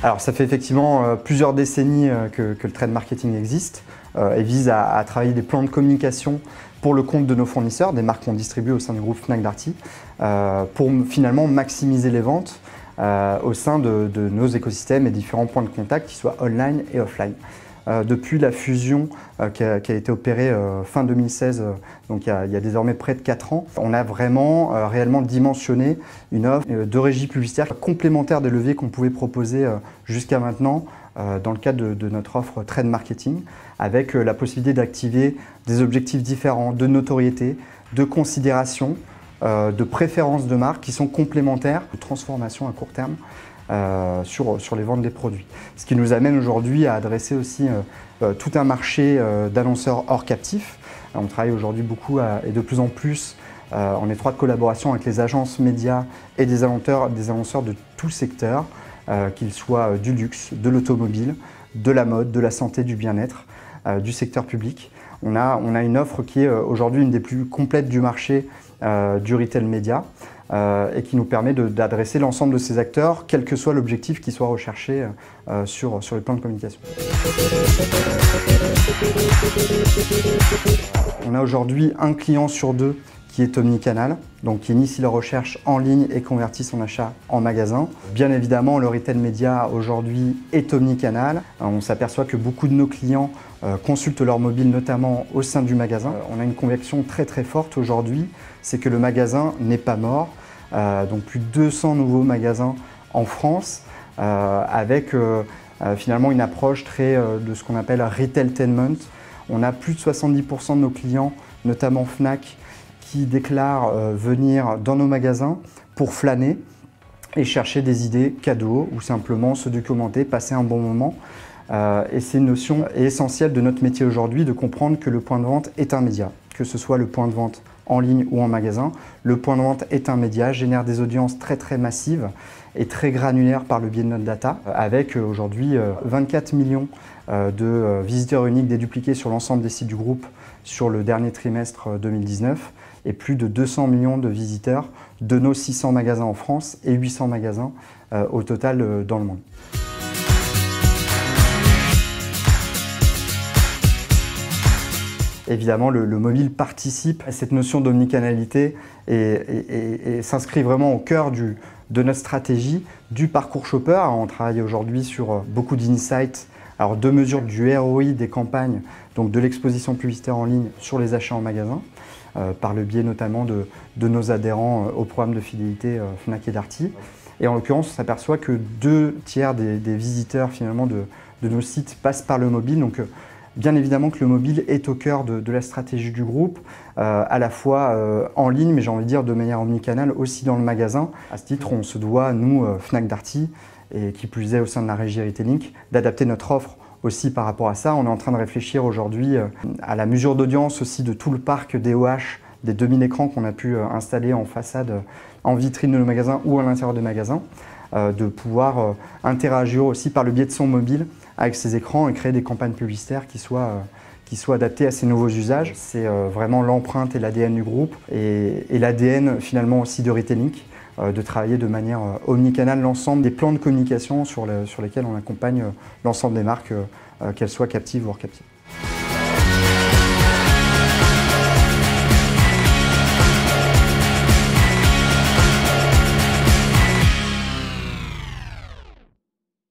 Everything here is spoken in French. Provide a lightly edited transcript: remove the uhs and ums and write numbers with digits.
Alors ça fait effectivement plusieurs décennies que le trade marketing existe et vise à travailler des plans de communication pour le compte de nos fournisseurs, des marques qu'on distribue au sein du groupe Fnac Darty, pour finalement maximiser les ventes au sein de nos écosystèmes et différents points de contact, qu'ils soient online et offline. Depuis la fusion qui a été opérée fin 2016, donc il y a désormais près de 4 ans, on a vraiment réellement dimensionné une offre de régie publicitaire complémentaire des leviers qu'on pouvait proposer jusqu'à maintenant dans le cadre de notre offre trade marketing, avec la possibilité d'activer des objectifs différents de notoriété, de considération, de préférences de marque qui sont complémentaires de transformation à court terme sur les ventes des produits. Ce qui nous amène aujourd'hui à adresser aussi tout un marché d'annonceurs hors captif. On travaille aujourd'hui beaucoup et de plus en plus en étroite collaboration avec les agences médias et des annonceurs de tout secteur, qu'ils soient du luxe, de l'automobile, de la mode, de la santé, du bien-être, du secteur public. On a une offre qui est aujourd'hui une des plus complètes du marché du retail média et qui nous permet d'adresser l'ensemble de ces acteurs, quel que soit l'objectif qui soit recherché sur les plans de communication. On a aujourd'hui un client sur 2 qui est omnicanal, donc qui initie la recherche en ligne et convertit son achat en magasin. Bien évidemment, le retail média aujourd'hui est omnicanal. On s'aperçoit que beaucoup de nos clients consultent leur mobile, notamment au sein du magasin. On a une conviction très forte aujourd'hui, c'est que le magasin n'est pas mort. Donc plus de 200 nouveaux magasins en France, avec finalement une approche très de ce qu'on appelle retailtainment. On a plus de 70% de nos clients, notamment Fnac, qui déclarent venir dans nos magasins pour flâner et chercher des idées cadeaux ou simplement se documenter, passer un bon moment. Et c'est une notion essentielle de notre métier aujourd'hui, de comprendre que le point de vente est un média, que ce soit le point de vente en ligne ou en magasin. Le point de vente est un média, génère des audiences très massives et très granulaires par le biais de notre data, avec aujourd'hui 24 millions de visiteurs uniques dédupliqués sur l'ensemble des sites du groupe sur le dernier trimestre 2019 et plus de 200 millions de visiteurs de nos 600 magasins en France et 800 magasins au total dans le monde. Évidemment, le mobile participe à cette notion d'omnicanalité et s'inscrit vraiment au cœur de notre stratégie du parcours shopper. On travaille aujourd'hui sur beaucoup d'insights, alors de mesure du ROI des campagnes, donc de l'exposition publicitaire en ligne sur les achats en magasin, par le biais notamment de nos adhérents au programme de fidélité Fnac et Darty. Et en l'occurrence, on s'aperçoit que 2 tiers des visiteurs finalement de nos sites passent par le mobile. Donc, bien évidemment que le mobile est au cœur de la stratégie du groupe, à la fois en ligne, mais j'ai envie de dire de manière omnicanale, aussi dans le magasin. À ce titre, on se doit, nous, Fnac Darty, et qui plus est au sein de la régie Retailink, d'adapter notre offre aussi par rapport à ça. On est en train de réfléchir aujourd'hui à la mesure d'audience aussi de tout le parc DOH, des 2000 écrans qu'on a pu installer en façade, en vitrine de nos magasins ou à l'intérieur des magasins, de pouvoir interagir aussi par le biais de son mobile avec ces écrans et créer des campagnes publicitaires qui soient adaptées à ces nouveaux usages. C'est vraiment l'empreinte et l'ADN du groupe et l'ADN finalement aussi de Retailink, de travailler de manière omnicanale l'ensemble des plans de communication sur lesquels on accompagne l'ensemble des marques, qu'elles soient captives ou hors captives.